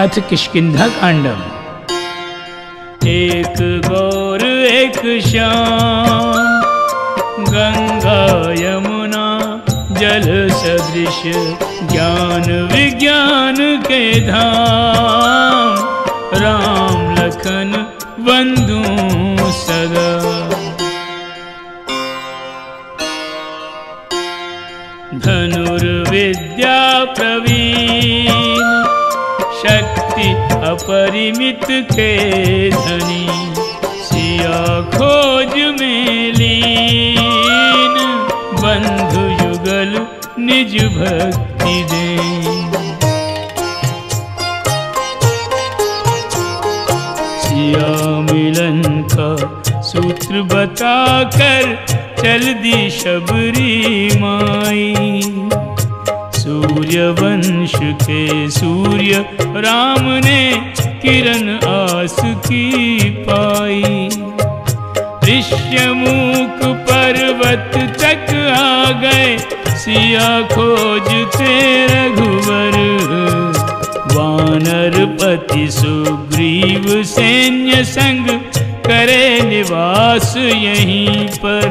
अथ किष्किंधा कांडम। एक गौर एक श्याम, गंगा यमुना जल सदृश, ज्ञान विज्ञान के धाम, राम लखन बंधु सदा। धनुर्विद्या प्रवीण, शक्ति अपरिमित के धनी, सिया खोज में लीन, बंधु युगल निज भक्ति दें। सिया मिलन का सूत्र बताकर चल दी शबरी माई, सूर्य वंश के सूर्य राम ने किरण आस की पाई। ऋष्यमुख पर्वत तक आ गए, सिया खोजते रघुवर, वानरपति सुग्रीव सैन्य संग करे निवास यहीं पर।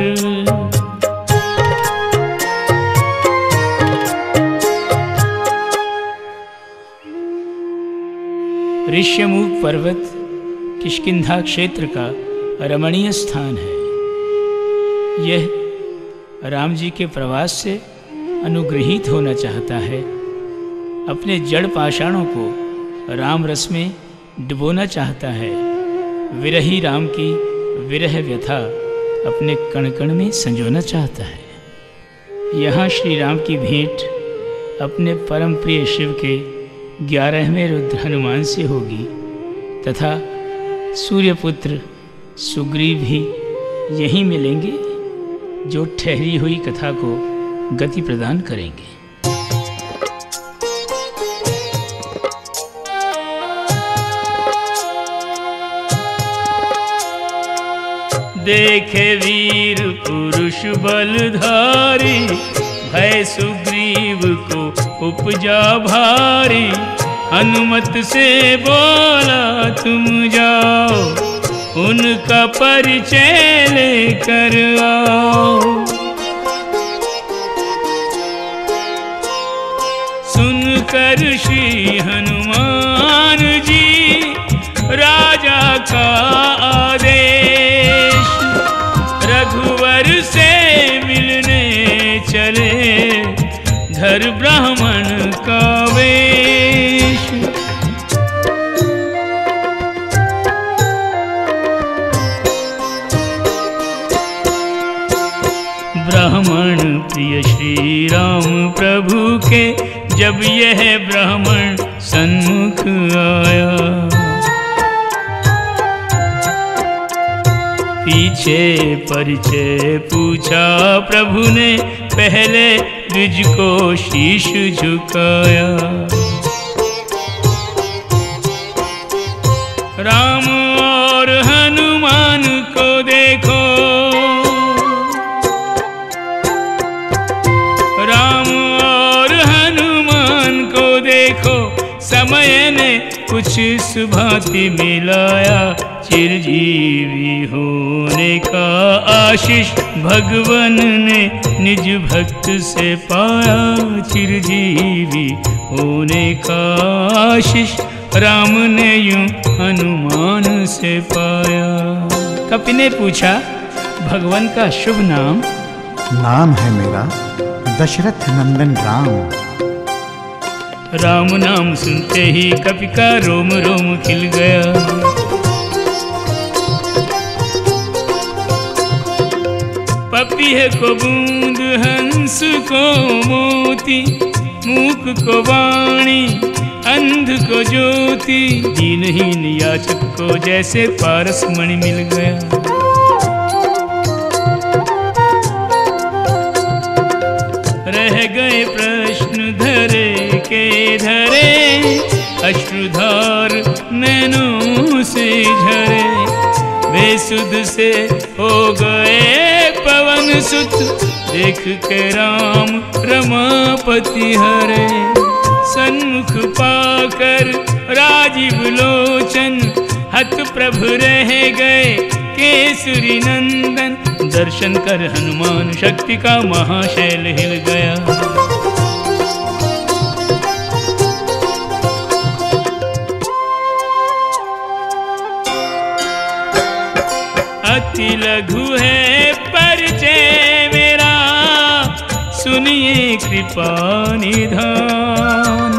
ऋष्यमुख पर्वत किष्किंधा क्षेत्र का रमणीय स्थान है। यह राम जी के प्रवास से अनुग्रहित होना चाहता है, अपने जड़ पाषाणों को राम रस में डुबोना चाहता है, विरही राम की विरह व्यथा अपने कण कण में संजोना चाहता है। यहाँ श्री राम की भेंट अपने परम प्रिय शिव के 11वें रुद्र हनुमान से होगी तथा सूर्यपुत्र सुग्रीव भी यहीं मिलेंगे, जो ठहरी हुई कथा को गति प्रदान करेंगे। देखे वीर पुरुष बलधारी, भय सुग्रीव को उपजा भारी, हनुमत से बोला तुम जाओ, उनका परिचय लेकर आओ। सुनकर श्री हनुमान जी राजा का आदेश, रघुवर से मिलने चले, धर ब्राह्मण का वेश। ब्राह्मण प्रिय श्री राम प्रभु के, जब यह ब्राह्मण सन्मुख आया, पीछे परिचय पूछा प्रभु ने, पहले द्विज को शीश झुकाया। राम और हनुमान को देखो, राम और हनुमान को देखो, समय ने कुछ इस भांति मिलाया, चिरजीवी होने का आशीष भगवान ने निज भक्त से पाया। चिरजीवी होने का आशीष राम ने यूं हनुमान से पाया। कपि ने पूछा, भगवान का शुभ नाम? नाम है मेरा दशरथ नंदन राम। राम नाम सुनते ही कपि का रोम रोम खिल गया। पपीह को बूंद, हंस को मोती, मूक को वाणी, अंध को ज्योति, दीनहीन याचक को जैसे पारस मणि मिल गया। रह गए प्रश्न धरे के धरे, अश्रुधार नैनों से झरे, वे सुध से हो गए पवन सुत, देख के राम रमापति हरे। सन्मुख पाकर राज राजीव लोचन हत प्रभु रह गए केसरी नंदन। दर्शन कर हनुमान शक्ति का महाशैल हिल गया। अति लघु है परिचय मेरा, सुनिए कृपा निधान।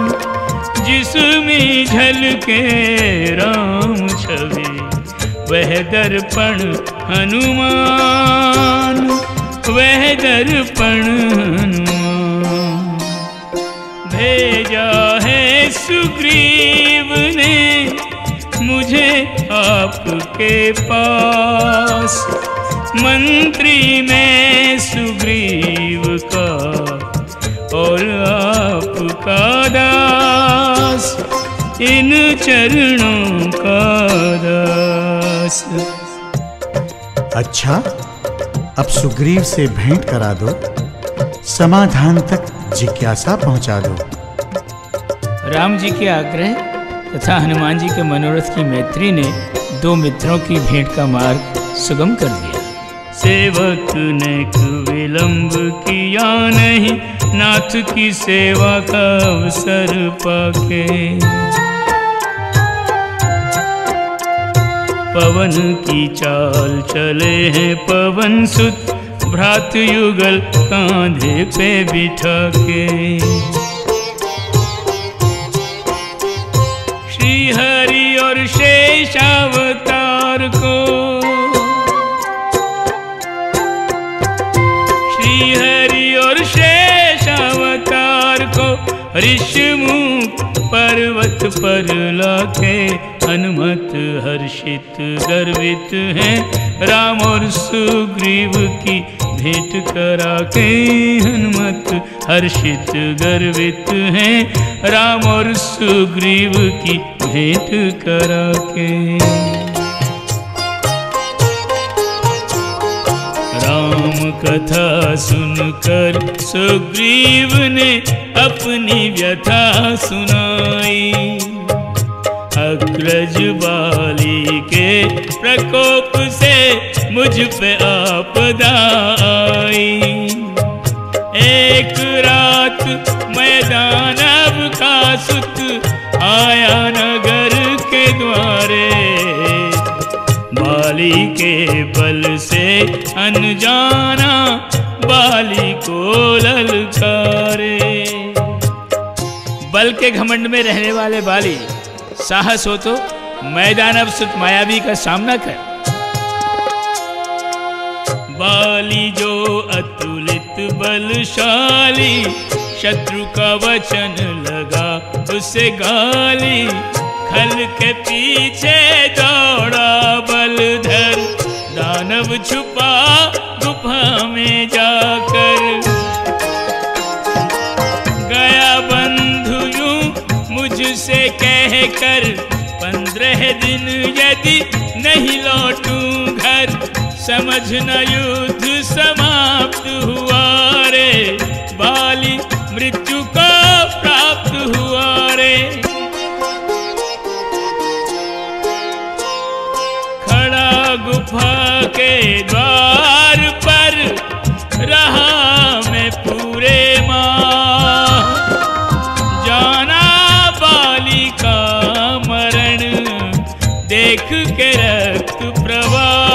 जिसमें झलके राम छवि वह दर्पण हनुमान, वह दर्पण हनुमान। भेजा है सुग्रीव ने मुझे आपके पास, मंत्री मैं सुग्रीव का और आपका दास, इन चरणों का दास। अच्छा, अब सुग्रीव से भेंट करा दो, समाधान तक जिज्ञासा पहुंचा दो। राम जी के आग्रह तथा हनुमान जी के मनोरथ की मैत्री ने दो मित्रों की भेंट का मार्ग सुगम कर दिया। सेवक ने विलंब किया नहीं, नाथ की सेवा का अवसर पाके। पवन की चाल चले हैं पवन सुत, भ्रात युगल कांधे पे बिठा के। श्री हरि और शेषावतार को, श्री हरि और शेषावतार को ऋषिमुख पर्वत पर लाके। हनुमत हर्षित गर्वित हैं राम और सुग्रीव की भेंट करा के। हनुमत हर्षित गर्वित हैं राम और सुग्रीव की भेंट करा के। राम कथा सुनकर सुग्रीव ने अपनी व्यथा सुनाई। अग्रज बाली के प्रकोप से मुझ पे आपदा आई। एक रात मैं दानव का सुत आया नगर के द्वारे। बाली के बल से अनजाना बाली को ललकारे। बल के घमंड में रहने वाले बाली, साहस हो तो मैदानव सुत मायावी का सामना कर। बाली जो अतुलित बलशाली, शत्रु का वचन लगा उसे गाली। खल के पीछे दौड़ा बलधर, दानव छुपा गुफा में जाकर। गया बंधु यूं मुझसे कहकर, 15 दिन यदि नहीं लौटूं घर। समझना युद्ध समाप्त हुआ रे, बाली मृत्यु को प्राप्त हुआ रे। खड़ा गुफा के द्वार पर रहा मैं पूरे माह। जाना बाली का मरण, देख के रक्त प्रवाह।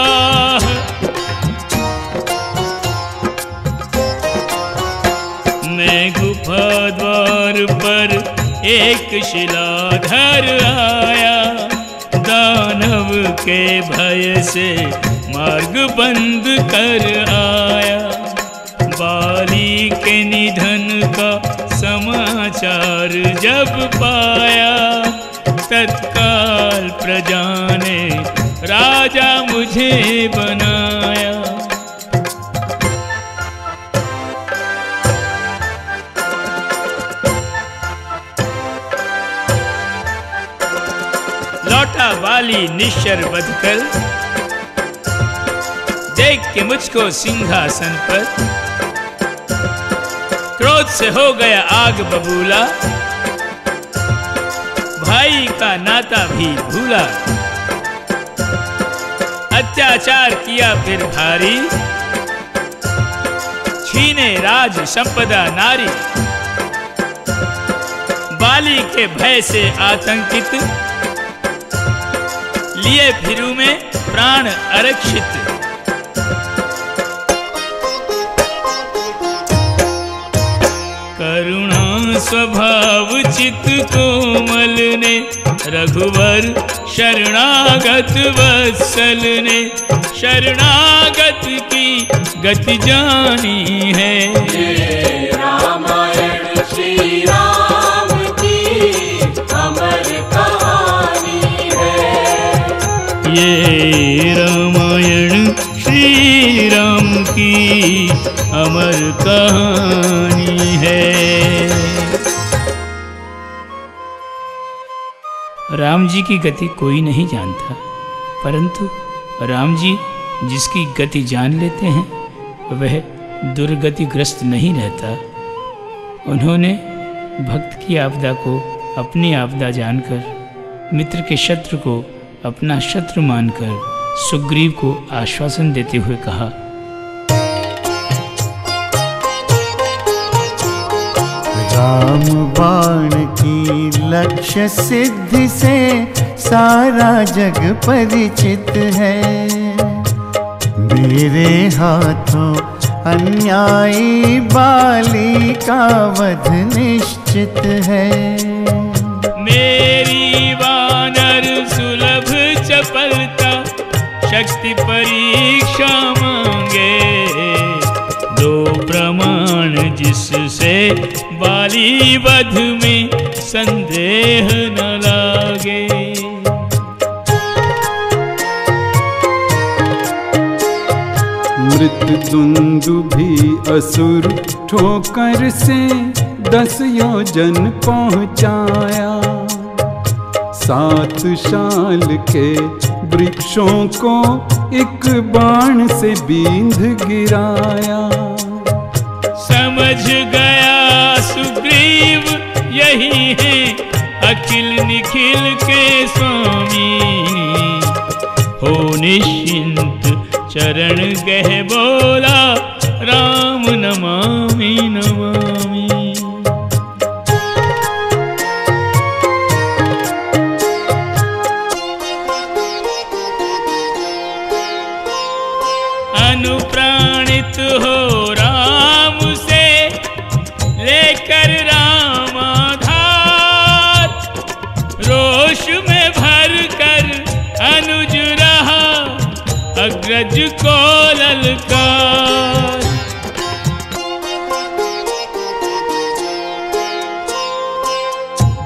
मैं गुफा द्वार पर एक शिलाधर आया। दानव के भय से मार्ग बंद कर आया। बाली के निधन का समाचार जब पाया, तत्काल प्रजा ने राजा मुझे बनाया। लौटा बाली निश्चर वध कर, देख के मुझको सिंहासन पर। क्रोध से हो गया आग बबूला, भाई का नाता भी भूला। अत्याचार किया फिर भारी, छीने राज संपदा नारी। बाली के भय से आतंकित, लिए फिरू में प्राण आरक्षित। करुणा स्वभाव चित कोमल ने, रघुवर शरणागत वत्सल ने, शरणागत की गति जानी है। ये रामायण श्री राम की अमर कहानी है। ये रामायण श्री राम की अमर कहानी है। राम जी की गति कोई नहीं जानता, परंतु राम जी जिसकी गति जान लेते हैं वह दुर्गतिग्रस्त नहीं रहता। उन्होंने भक्त की आपदा को अपनी आपदा जानकर, मित्र के शत्रु को अपना शत्रु मानकर सुग्रीव को आश्वासन देते हुए कहा, राम बाण की लक्ष्य सिद्धि से सारा जग परिचित है। मेरे हाथों अन्यायी बाली का वध निश्चित है। मेरी वानर सुलभ चपलता शक्ति परीक्षा मांगे। दो प्रमाण जिससे बाली वध में संदेह न लागे। मृत्युंदुभी असुर ठोकर से 10 योजन पहुँचाया। 7 शाल के वृक्षों को एक बाण से बींध गिराया। समझ गया सुग्रीव यही है अखिल निखिल के स्वामी। हो निश्चिंत चरण गह बोला, राम नमामि नमामि। अनुप्राणित हो राम से लेकर रामाधार। रोष में भर कर अनुज रहा अग्रज को ललकार।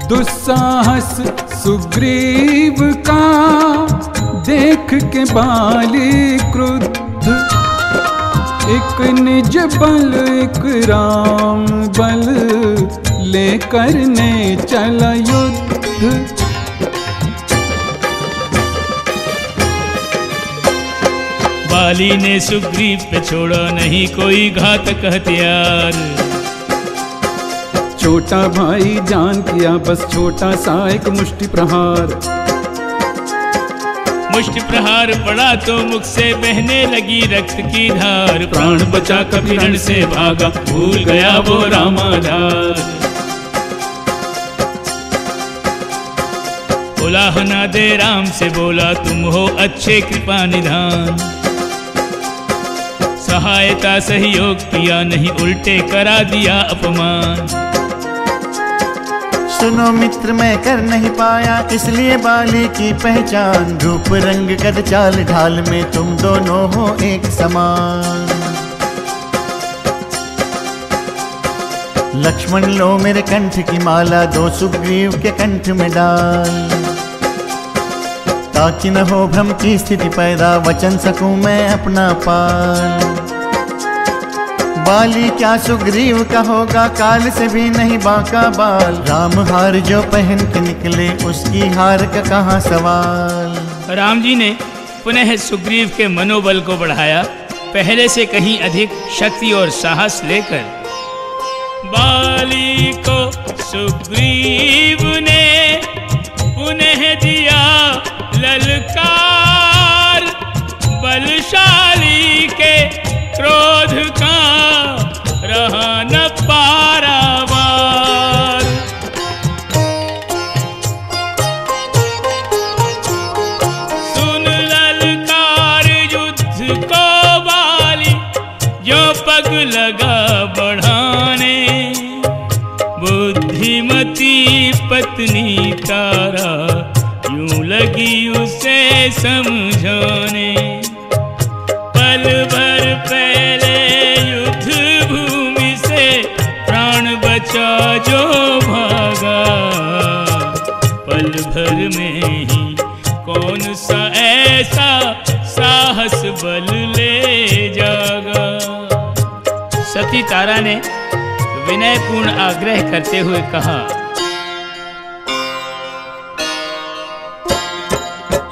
दुस्साहस सुग्रीव का देख के बाली क्रुद्ध। एक निज बल एक राम बल लेकर ने चला युद्ध। बाली ने सुग्रीव पे छोड़ा नहीं कोई घातक हथियार। छोटा भाई जान किया बस छोटा सा एक मुष्टि प्रहार। मुष्टि प्रहार पड़ा तो मुख से बहने लगी रक्त की धार। प्राण बचा कभी रण से भागा, भूल गया वो रामाधार। उलाह ना दे राम से बोला, तुम हो अच्छे कृपा निधान। सहायता सहयोग किया नहीं, उल्टे करा दिया अपमान। सुनो मित्र मैं कर नहीं पाया इसलिए बाली की पहचान। रूप रंग कद चाल ढाल में तुम दोनों हो एक समान। लक्ष्मण लो मेरे कंठ की माला, दो सुग्रीव के कंठ में डाल। ताकि न हो भ्रम की स्थिति पैदा, वचन सकूं मैं अपना पाल। बाली क्या सुग्रीव का होगा, काल से भी नहीं बांका बाल। राम हार जो पहन के निकले, उसकी हार का कहाँ सवाल। राम जी ने पुनः सुग्रीव के मनोबल को बढ़ाया, पहले से कहीं अधिक शक्ति और साहस लेकर। बाली को सुग्रीव ने हुई तारा यूं लगी उसे समझाने। पल भर पहले युद्ध भूमि से प्राण बचा जो भागा, पल भर में ही कौन सा ऐसा साहस बल ले जागा। सती तारा ने विनयपूर्ण आग्रह करते हुए कहा,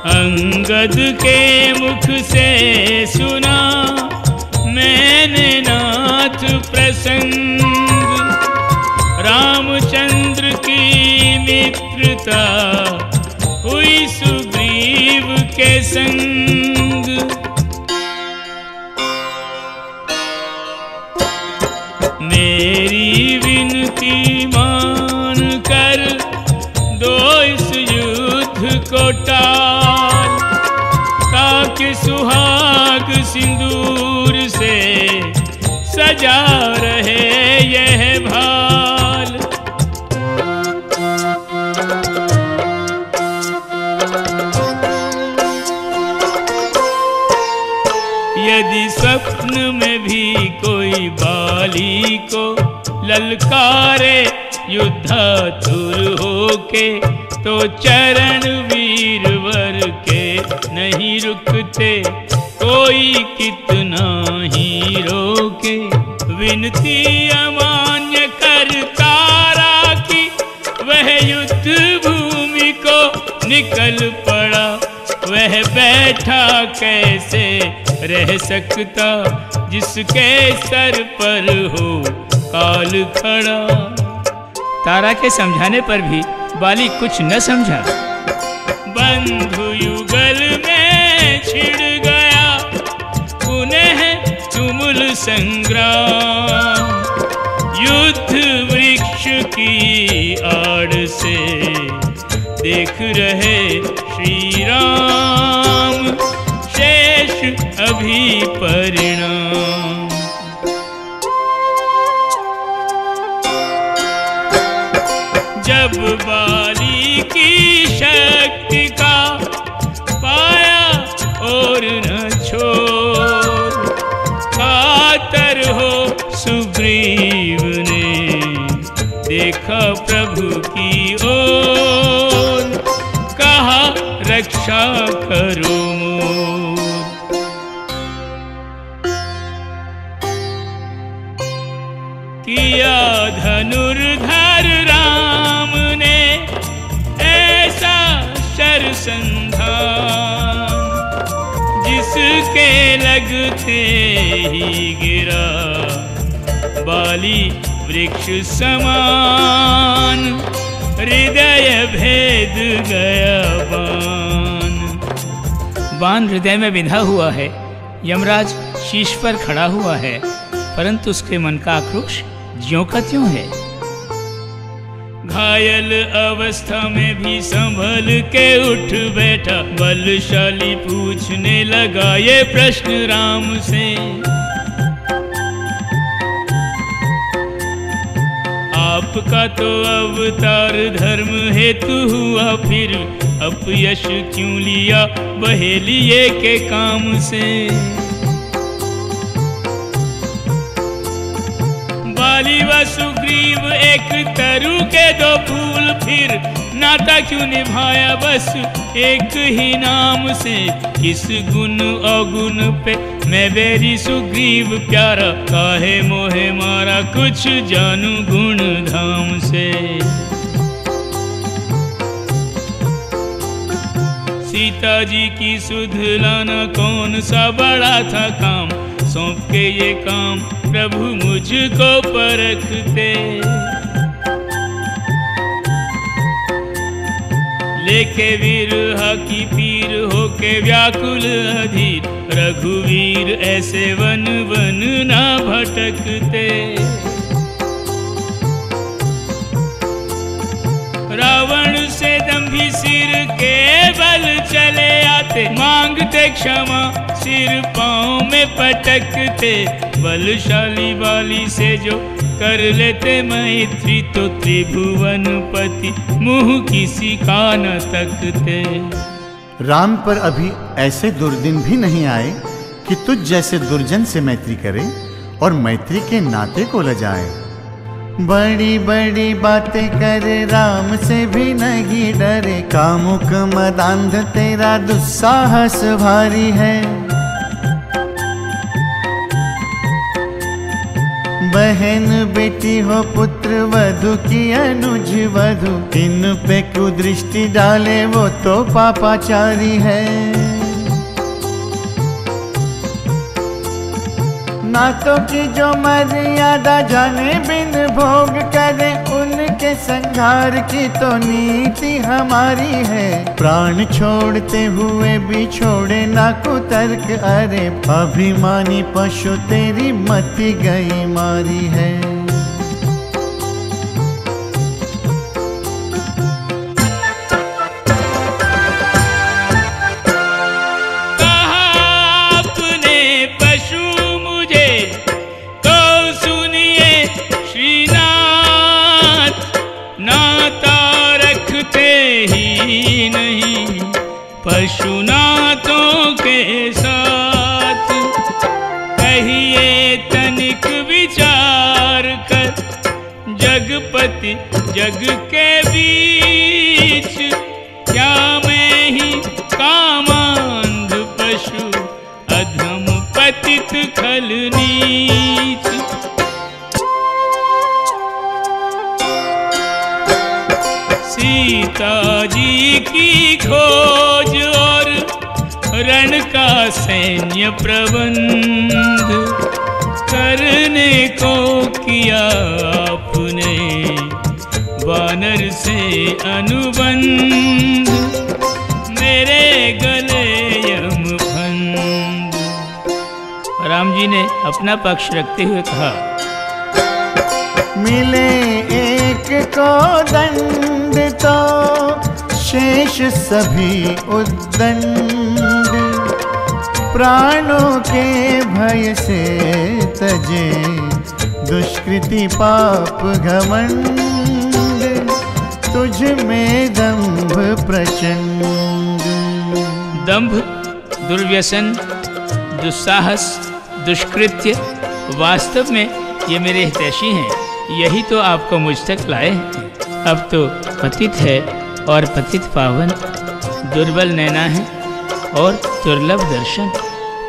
अंगद के मुख से सुना मैंने नाथ प्रसंग, रामचंद्र की मित्रता हुई सुग्रीव के संग। मेरी विनती मान कर दो इस युद्ध को टाल, ताकि सुहाग सिंदूर से सजा रहे यह भाल। यदि स्वप्न में भी कोई बाली को ललकारे युद्धातुर होके, तो चरण वीरवर के नहीं रुकते कोई कितना ही रोके। विनती अमान्य कर तारा की वह युद्ध भूमि को निकल पड़ा, वह बैठा कैसे रह सकता जिसके सर पर हो काल खड़ा। तारा के समझाने पर भी बाली कुछ न समझा। बंधु युगल में छिड़ गया पुनः तुमुल संग्राम, युद्ध वृक्ष की आड़ से देख रहे श्री राम, शेष अभी परिणाम। जब बाली की शक्ति का पाया और न छोड़, कातर हो सुग्रीव ने देखा प्रभु की ओर, कहा रक्षा करो मोर। किया धनुर्धर राम ने ऐसा शर संधान, जिसके लगते ही गिरा बाली वृक्ष समान, हृदय भेद गया बाण। बाण हृदय में बिंधा हुआ है। यमराज शीश पर खड़ा हुआ है, परंतु उसके मन का आक्रोश ज्यों का त्यों है। घायल अवस्था में भी संभल के उठ बैठा, बलशाली पूछने लगा ये प्रश्न राम से। आपका तो अवतार धर्म हेतु हुआ, फिर अपयश क्यों लिया बहेलिए के काम से। बाली व सुग्रीव एक तरु के दो फूल, फिर नाता क्यों निभाया बस एक ही नाम से। किस गुण अवगुण पे मैं बैरी सुग्रीव प्यारा, काहे मोहे मारा कुछ जानू गुण धाम से। सीता जी की सुध लाना कौन सा बड़ा था काम, सौंप के ये काम प्रभु मुझको परखते। लेके वीरहा की पीर होके व्याकुल अधीर, रघुवीर ऐसे वन वन ना भटकते। रावण से दंभी सिर के बल चले आते, मांगते क्षमा सिर पांव में पटकते। बलशाली बाली से जो कर लेते मैत्री तो त्रिभुवनपति मुँह किसी का न तकते। राम पर अभी ऐसे दुर्दिन भी नहीं आए कि तुझ जैसे दुर्जन से मैत्री करे और मैत्री के नाते को लजाए। बड़ी बड़ी बातें करे राम से भी नहीं डरे, कामुक मदांध तेरा दुस्साहस भारी है। बहन बेटी हो पुत्र वधु की अनुज वधु, इन पे कुदृष्टि डाले वो तो पापाचारी है। नातों की जो मर्यादा जाने बिन भोग करे, उनके संहार की तो नीति हमारी है। प्राण छोड़ते हुए भी छोड़े ना कुतर्क, अरे अभिमानी पशु तेरी मति गई मारी है। पशुनाथों के साथ कहिए तनिक विचार कर, जगपति जग के बीच क्या मैं ही कामांध पशु, अधम पतित खल नीच। सीता जी की खोज और रण का सैन्य प्रबंध करने को किया आपने, वानर से अनुबंध मेरे गले यमफंद। राम जी ने अपना पक्ष रखते हुए कहा, मिले एक को दंड तो शेष सभी उद्दंड, प्राणों के भय से तजे दुष्कृति पाप घमंड, तुझ में दंभ प्रचंड। दंभ, दुर्व्यसन, दुस्साहस, दुष्कृत्य वास्तव में ये मेरे हितैषी हैं, यही तो आपको मुझ तक लाए हैं। अब तो पतित है और पतित पावन, दुर्बल नैना है और दुर्लभ दर्शन।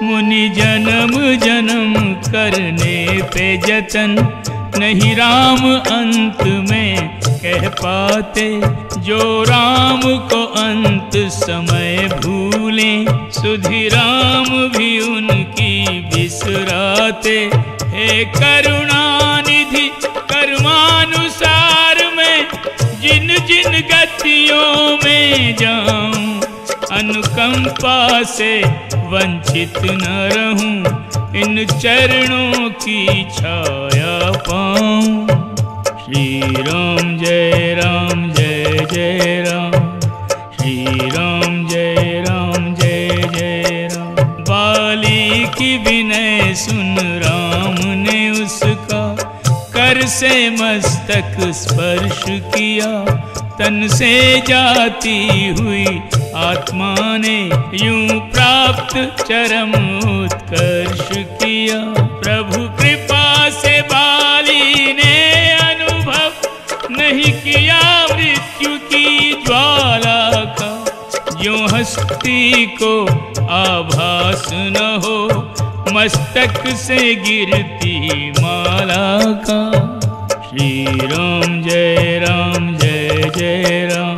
मुनि जन्म जन्म करने पे जतन, नहीं राम अंत में कह पाते। जो राम को अंत समय भूले, सुधि राम भी उनकी बिसराते। हे करुणानिधि कर्मानुसार मैं जिन जिन गतियों में जाऊं, अनुकंपा से वंचित न रहूं, इन चरणों की छाया पाऊं। श्री राम जय राम जय जय राम, श्री राम जय राम जय जय राम। बाली की विनय सुन राम ने उसका, कर से मस्तक स्पर्श किया। तन से जाती हुई आत्मा ने यूं प्राप्त चरम उत्कर्ष किया। प्रभु कृपा से बाली ने अनुभव नहीं किया मृत्यु की ज्वाला का। यूं हस्ती को आभास न हो मस्तक से गिरती माला का। श्री राम जय राम जय जय राम,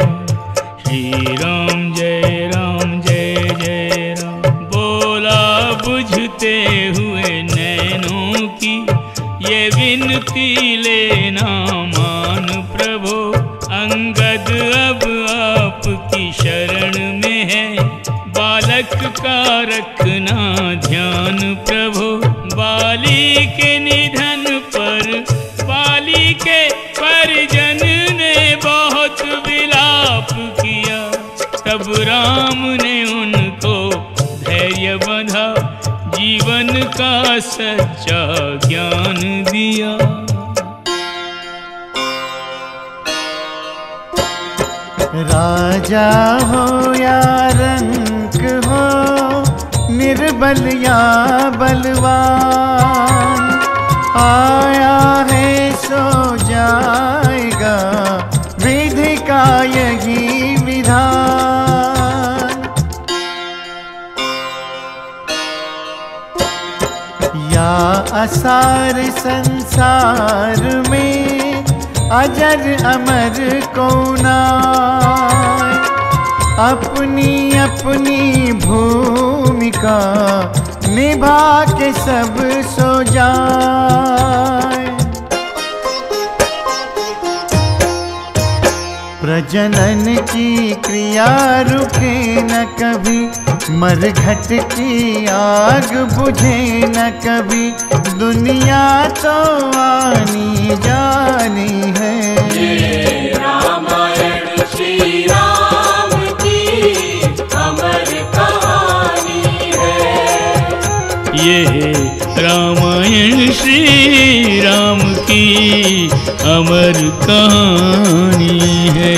श्री राम जय राम जय जय राम। बोला बुझते हुए नैनों की ये विनती लेना मान प्रभो। अंगद अब आपकी शरण में है, बालक का रखना ध्यान प्रभो। बाली के निधन पर बाली के परिजन ने बहुत विलाप किया। तब राम ने उनको धैर्य बंधा, जीवन का सच्चा ज्ञान दिया। राजा हो या रंक हो, निर्बल या बलवान, आया है सो जाएगा, विधि का यही विधान। या असार संसार में अजर अमर कौन आए, अपनी अपनी भूमिका निभा के सब सो जाए। प्रजनन की क्रिया रुके न कभी, मरघट की आग बुझे न कभी, दुनिया तो आनी जानी है। ये रामायण श्री राम की अमर कहानी है। ये रामायण श्री राम की अमर कहानी है।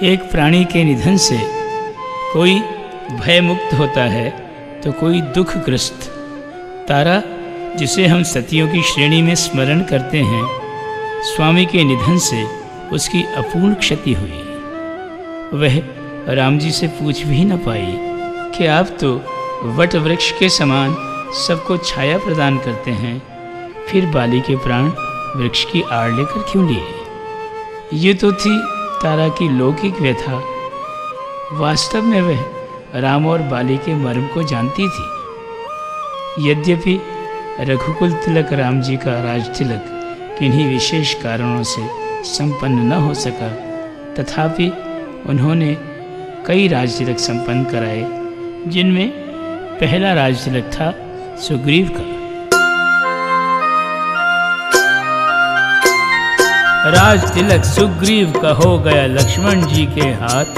एक प्राणी के निधन से कोई भयमुक्त होता है तो कोई दुखग्रस्त। तारा, जिसे हम सतियों की श्रेणी में स्मरण करते हैं, स्वामी के निधन से उसकी अपूर्ण क्षति हुई। वह राम जी से पूछ भी न पाई कि आप तो वट वृक्ष के समान सबको छाया प्रदान करते हैं, फिर बाली के प्राण वृक्ष की आड़ लेकर क्यों लिए? ये तो थी तारा की लौकिक व्यथा। वास्तव में वह राम और बाली के मर्म को जानती थी। यद्यपि रघुकुल तिलक राम जी का राज तिलक किन्हीं विशेष कारणों से संपन्न न हो सका, तथापि उन्होंने कई राज तिलक संपन्न कराए, जिनमें पहला राज तिलक था सुग्रीव का। राज तिलक सुग्रीव का हो गया लक्ष्मण जी के हाथ,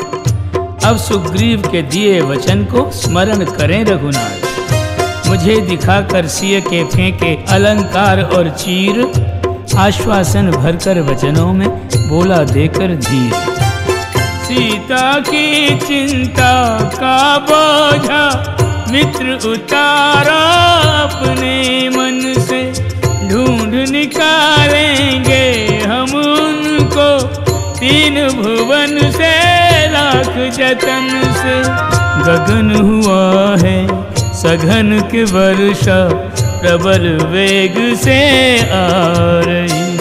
अब सुग्रीव के दिए वचन को स्मरण करें रघुनाथ। मुझे दिखाकर सिय के फेंके अलंकार और चीर, आश्वासन भरकर वचनों में बोला देकर धीर। सीता की चिंता का बोझा मित्र उतारा अपने मन से, ढूंढ निकालेंगे हम उनको तीन भुवन से लाख जतन से। गगन हुआ है सघन की वर्षा, प्रबल वेग से आ रही,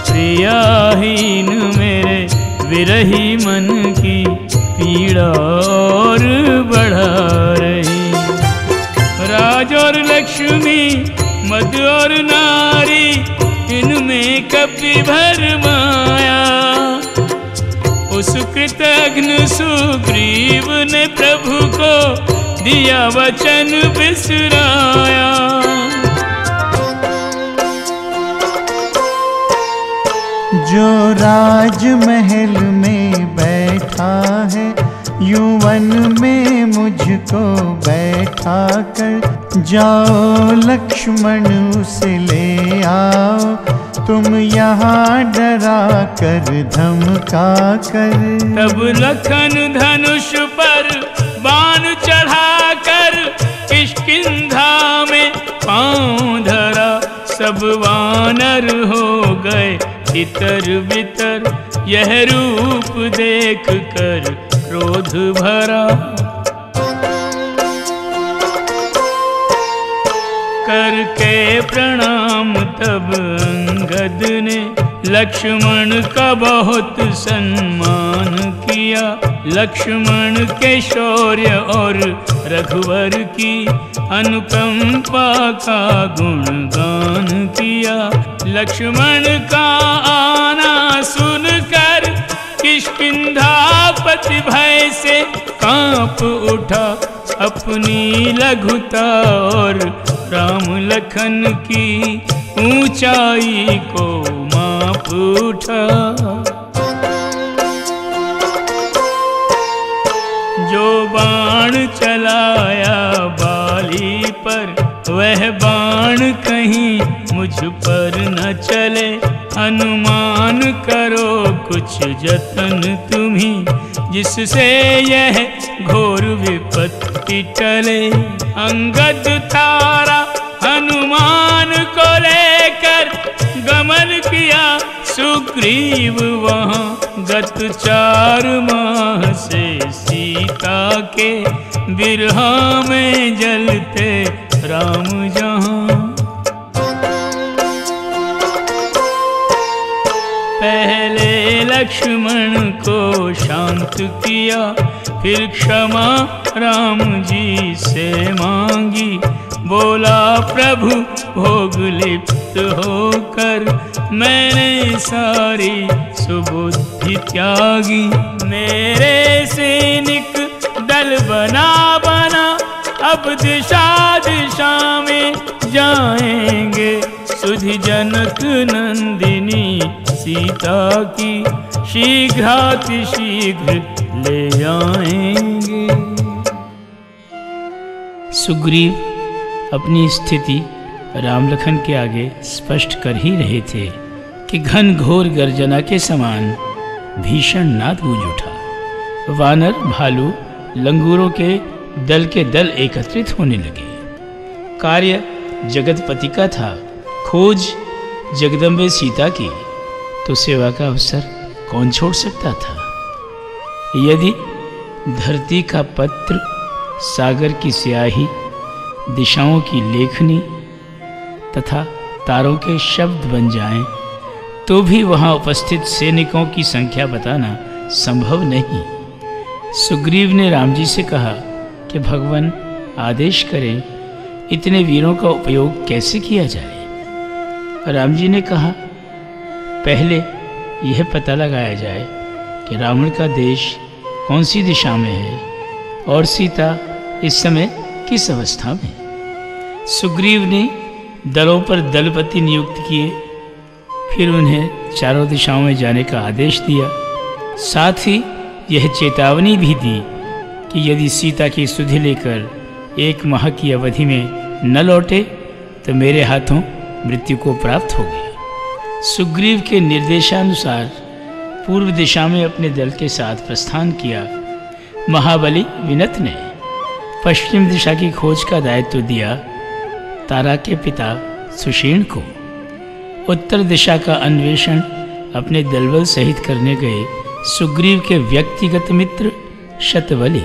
प्रियाहीन मेरे विरही मन की पीड़ा और बढ़ा रही। राज और लक्ष्मी मद और नारी, इनमें कपि भर माया, उस कृतघ्न सुग्रीव ने प्रभु को दिया वचन बिसराया। जो राजमहल में बैठा है, युवन में मुझको बैठा कर, जाओ लक्ष्मण उसे ले आओ, तुम यहाँ डरा कर धमका कर। तब लखन धनुष पर बाण चढ़ा कर, किष्किंधा में पांव धरा, सब वानर हो गए तितर बितर, यह रूप देख कर क्रोध भरा। करके प्रणाम तब अंगद ने, लक्ष्मण का बहुत सम्मान किया, लक्ष्मण के शौर्य और रघुवर की अनुकंपा का गुणगान किया। लक्ष्मण का आना सुनकर किष्किंधापति भय से कांप उठा, अपनी लघुता और राम लखन की ऊंचाई को माप उठा। जो बाण चलाया बाली पर, वह बाण कहीं मुझ पर न चले, हनुमान करो कुछ जतन तुम्ही, जिससे यह घोर विपत्ति टले। अंगद थारा हनुमान को लेकर गमन किया सुग्रीव वहाँ। गत 4 माह से सीता के बिरहा में जलते राम जहाँ। पहले लक्ष्मण को शांत किया, फिर क्षमा राम जी से मांगी। बोला प्रभु भोग लिप्त होकर, मैंने सारी सुबुद्धि त्यागी। मेरे सैनिक दल बना बना, अब दिशा दिशा में जाएंगे। सुधि जनक नंदिनी सीता की, शीघ्रातिशीघ्र ले आएंगे। सुग्रीव अपनी स्थिति राम लखन के आगे स्पष्ट कर ही रहे थे कि घन घोर गर्जना के समान भीषण नाद गूंज उठा। वानर, भालू, लंगूरों के दल एकत्रित होने लगे। कार्य जगतपति का था, खोज जगदम्बे सीता की, तो सेवा का अवसर कौन छोड़ सकता था। यदि धरती का पत्र, सागर की स्याही, दिशाओं की लेखनी तथा तारों के शब्द बन जाएं, तो भी वहां उपस्थित सैनिकों की संख्या बताना संभव नहीं। सुग्रीव ने राम जी से कहा कि भगवान आदेश करें, इतने वीरों का उपयोग कैसे किया जाए। राम जी ने कहा, पहले यह पता लगाया जाए कि रावण का देश कौन सी दिशा में है और सीता इस समय किस अवस्था में। सुग्रीव ने दलों पर दलपति नियुक्त किए, फिर उन्हें चारों दिशाओं में जाने का आदेश दिया। साथ ही यह चेतावनी भी दी कि यदि सीता की सुधि लेकर 1 माह की अवधि में न लौटे तो मेरे हाथों मृत्यु को प्राप्त होगी। सुग्रीव के निर्देशानुसार पूर्व दिशा में अपने दल के साथ प्रस्थान किया। महाबली विनत ने पश्चिम दिशा की खोज का दायित्व दिया तारा के पिता सुषेण को। उत्तर दिशा का अन्वेषण अपने दलबल सहित करने गए सुग्रीव के व्यक्तिगत मित्र शतबली।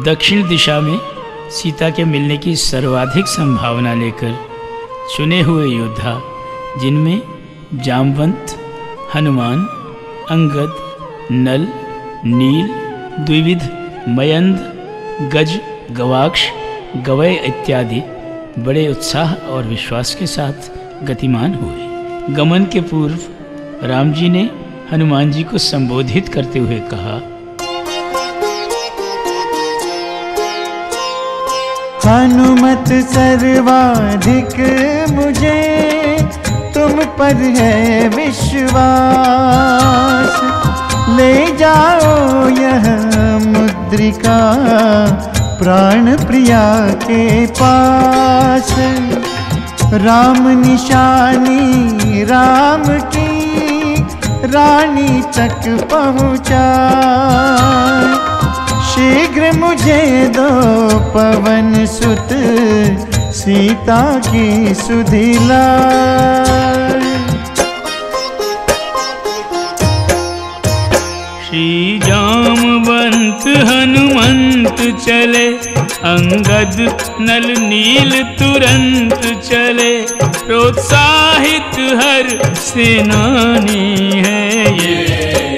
दक्षिण दिशा में सीता के मिलने की सर्वाधिक संभावना लेकर चुने हुए योद्धा, जिनमें जामवंत, हनुमान, अंगद, नल, नील, द्विविध, मयंद, गज, गवाक्ष, गवय इत्यादि बड़े उत्साह और विश्वास के साथ गतिमान हुए। गमन के पूर्व राम जी ने हनुमान जी को संबोधित करते हुए कहा, हनुमत सर्वाधिक मुझे तुम पर है विश्वास। ले जाओ यह मुद्रिका प्राण प्रिया के पास। राम निशानी राम की रानी तक पहुँचा। शीघ्र मुझे दो पवन सुत सीता की सुधि लाए। श्री जामवंत हनुमंत चले, अंगद नल नील तुरंत चले। प्रोत्साहित हर सेनानी है ये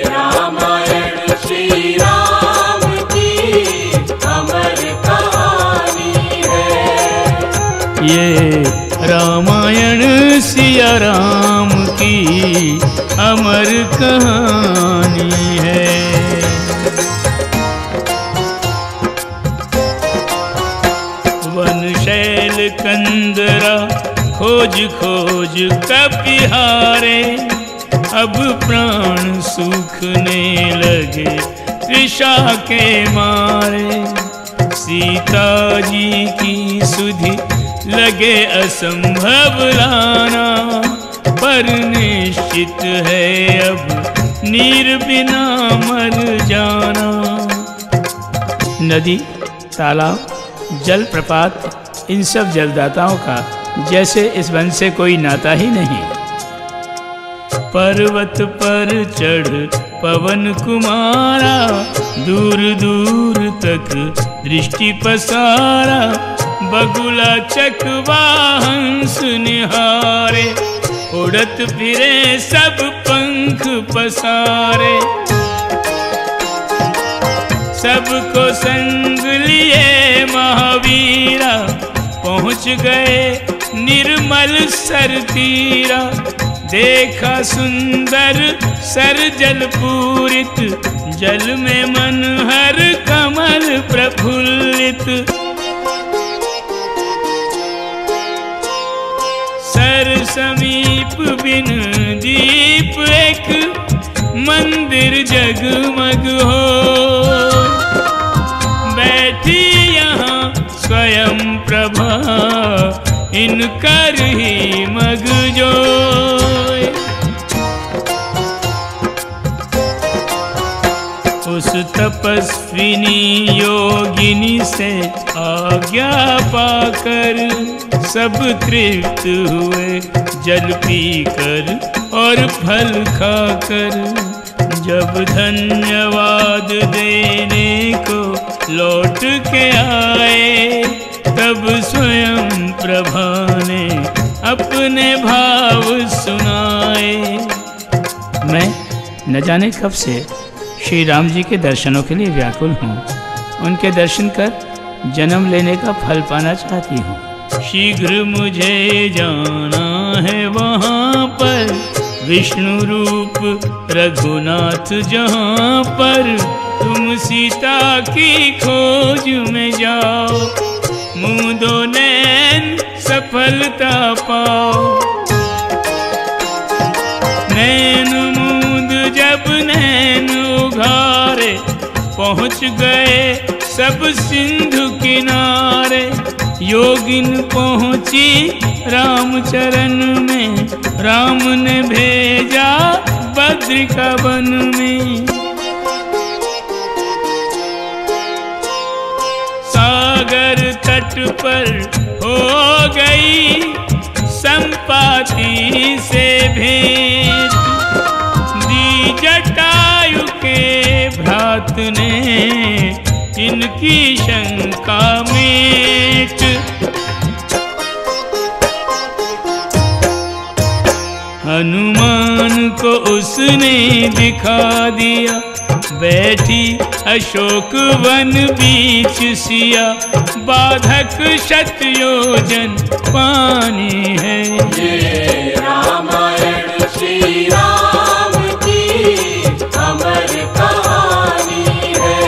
रामायण श्री राम की अमर कहानी है। ये रामायण सिया राम की अमर कहानी है। वन शैल कंदरा खोज खोज कपिहारे। अब प्राण सूखने लगे तृषा के मारे। सीता जी की सुधि लगे असंभव लाना। पर निश्चित है अब नीर बिना मर जाना। नदी, तालाब, जलप्रपात, इन सब जलदाताओं का जैसे इस वन से कोई नाता ही नहीं। पर्वत पर चढ़ पवन कुमारा, दूर दूर तक दृष्टि पसारा, बगुला चकवा हंस निहारे, उड़त फिरे सब पंख पसारे। सबको संग लिए महावीरा, पहुँच गए निर्मल सर तीरा। देखा सुंदर सर जल पूरित, जल में मन हर कमल प्रफुल्लित। सर समीप बिन दीप एक, मंदिर जगमग हो। बैठी यहाँ स्वयं प्रभा, इनकर ही मग जोय। उस तपस्विनी योगिनी से आज्ञा पाकर, सब तृप्त हुए जल पीकर और फल खाकर। जब धन्यवाद देने को लौट के आए, तब स्वयं प्रभा ने अपने भाव सुनाए। मैं न जाने कब से श्री राम जी के दर्शनों के लिए व्याकुल हूँ। उनके दर्शन कर जन्म लेने का फल पाना चाहती हूँ। शीघ्र मुझे जाना है वहाँ पर, विष्णु रूप रघुनाथ जहाँ पर। तुम सीता की खोज में जाओ, मूंदो नैन सफलता पाओ। नैन मूंद जब नैन उघारे, पहुँच गए सब सिंधु किनारे। योगिन पहुँची राम चरण में, राम ने भेजा बद्रिका वन में। सागर तट पर हो गई संपाति से भेंट, दी जटायु के भ्रात ने इनकी शंका मेट। हनुमान को उसने दिखा दिया, बैठी अशोक वन बीच सिया। बाधक शत योजन पानी है, ये रामायण श्री राम की अमर कहानी है।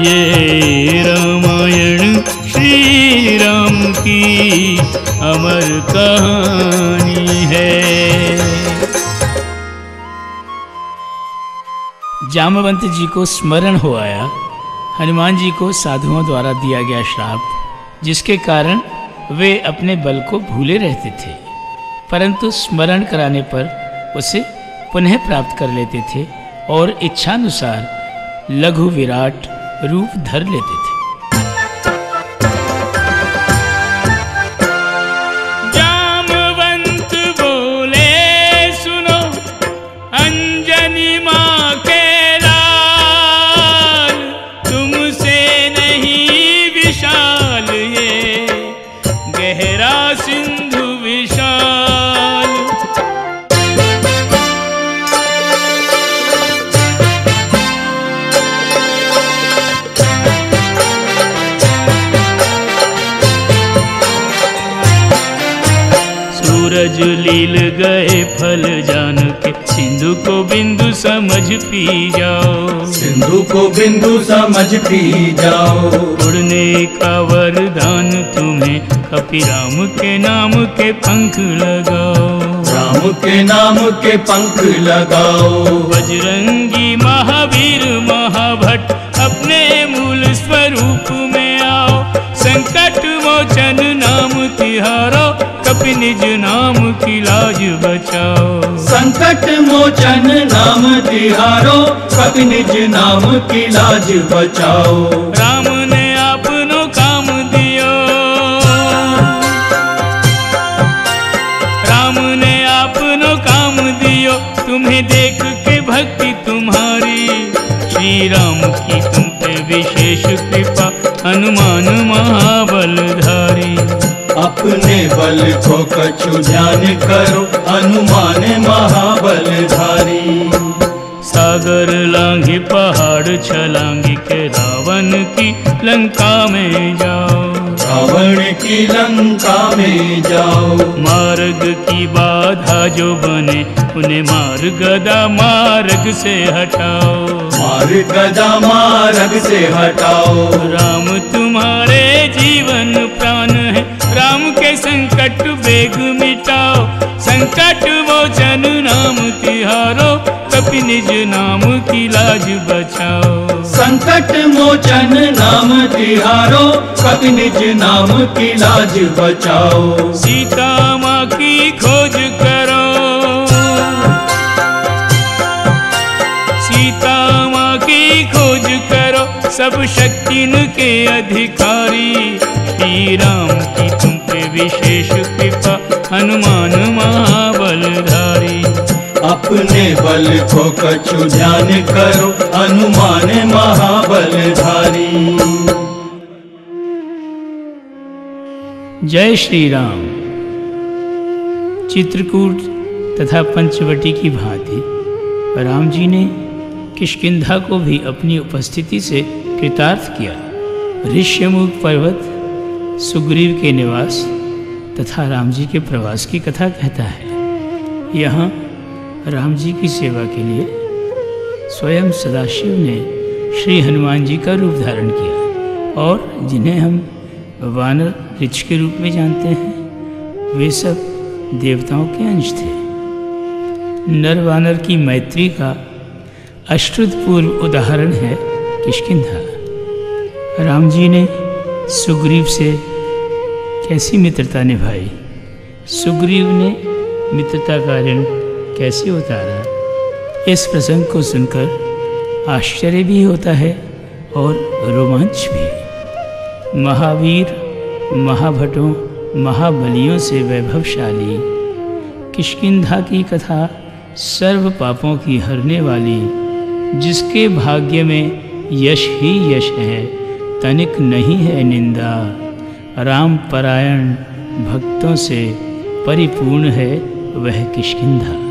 ये रामायण श्री राम की अमर कहानी है। जामवंत जी को स्मरण हो आया हनुमान जी को साधुओं द्वारा दिया गया श्राप, जिसके कारण वे अपने बल को भूले रहते थे, परंतु स्मरण कराने पर उसे पुनः प्राप्त कर लेते थे और इच्छानुसार लघु विराट रूप धर लेते थे। जामवंत बोले सुनो अंजनी माँ के लाल, तुमसे नहीं विशाल ये गहरा सिंधु विशाल। सूरज लील गए फल जान के, सिंधु को बिंदु समझ पी जाओ। सिंधु को बिंदु समझ पी जाओ। उड़ने का वरदान तुम्हें, कपिराम के नाम के पंख लगाओ। राम के नाम के पंख लगाओ। बजरंगी महावीर महाभट अपने मूल स्वरूप में आओ। संकट मोचन नाम तिहारो, कपि निज नाम की लाज बचाओ। संकट मोचन नाम तिहारो, कपि निज नाम की लाज बचाओ। राम ने आपनो काम दियो, राम ने आपनो काम दियो, तुम्हें देख के भक्ति तुम्हारी। श्री राम की तुम पे विशेष कृपा, हनुमान महाबलधारी। अपने बल को कछु ध्यान करो, हनुमान महाबलधारी। सागर लांघे पहाड़ छलांगे के रावण की लंका में जाओ। रावण की लंका में जाओ। मार्ग की बाधा जो बने उन्हें मार गदा मार्ग से हटाओ। मार गदा मार्ग से हटाओ। राम तुम्हारे जीवन प्राण है, राम के संकट वेग मिटाओ। संकट मोचन नाम तिहारो, कपि निज नाम की लाज बचाओ। संकट मोचन नाम तिहारो, कपि निज नाम की लाज बचाओ। सीता माँ की खोज करो, सीता माँ की खोज करो, सब शक्ति के अधिकारी। श्री राम की तुम पे विशेष कृपा, हनुमान महाबलधारी। अपने बल को कछु ध्यान करो, हनुमान महाबलधारी। जय श्री राम। चित्रकूट तथा पंचवटी की भांति राम जी ने किष्किंधा को भी अपनी उपस्थिति से कृतार्थ किया। ऋष्यमुख पर्वत, सुग्रीव के निवास तथा राम जी के प्रवास की कथा कहता है। यहाँ राम जी की सेवा के लिए स्वयं सदाशिव ने श्री हनुमान जी का रूप धारण किया, और जिन्हें हम वानर ऋष के रूप में जानते हैं, वे सब देवताओं के अंश थे। नर वानर की मैत्री का अश्रुतपूर्व उदाहरण है किष्किंधा। राम जी ने सुग्रीव से कैसी मित्रता निभाई, सुग्रीव ने मित्रता का ऋण कैसे उतारा, इस प्रसंग को सुनकर आश्चर्य भी होता है और रोमांच भी। महावीर, महाभटों, महाबलियों से वैभवशाली किष्किंधा की कथा सर्व पापों की हरने वाली, जिसके भाग्य में यश ही यश है, तनिक नहीं है निंदा। राम परायण भक्तों से परिपूर्ण है वह किष्किंधा।